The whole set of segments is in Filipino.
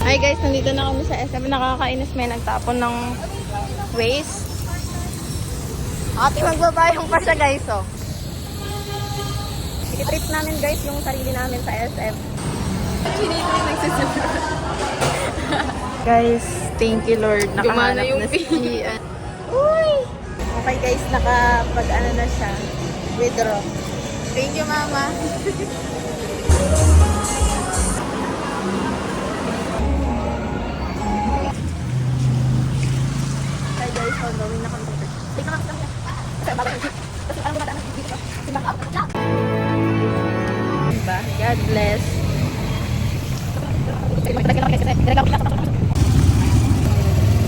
Hi guys, nandito na kami sa SM. Nakakainis, may nagtapon ng waste. Ate, magbabayong pa siya guys, oh. I-trip namin guys yung sarili namin sa SM. Guys, thank you Lord. Nakahanap na si Uy! Okay guys, nakapag-ano na siya. Withdraw. Thank you, Mama. Hi guys, on the way na kami. Take na lang. Kasi alam mo na dito. Diba? God bless.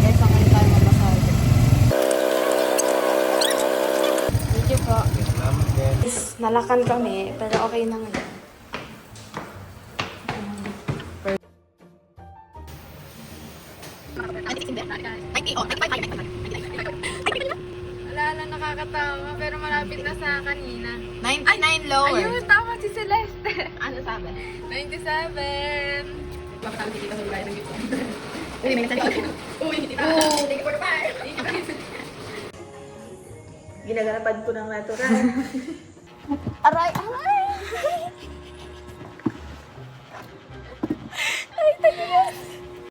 Guys, pangalan tayo magbasal. Thank you po. Nalakan kami, pero okay na nga. Wala na, nakakatawa. Pero malapit na sa kanina. 99 lower. Ayun, tama si Celeste. Ano sabi? 97. Bakit kami dito sa lugar ng dito? Uy, may nagsalita. Uy, thank you for the fire. Ginagapad ko ng natural. Aray, aray! Ay, tayo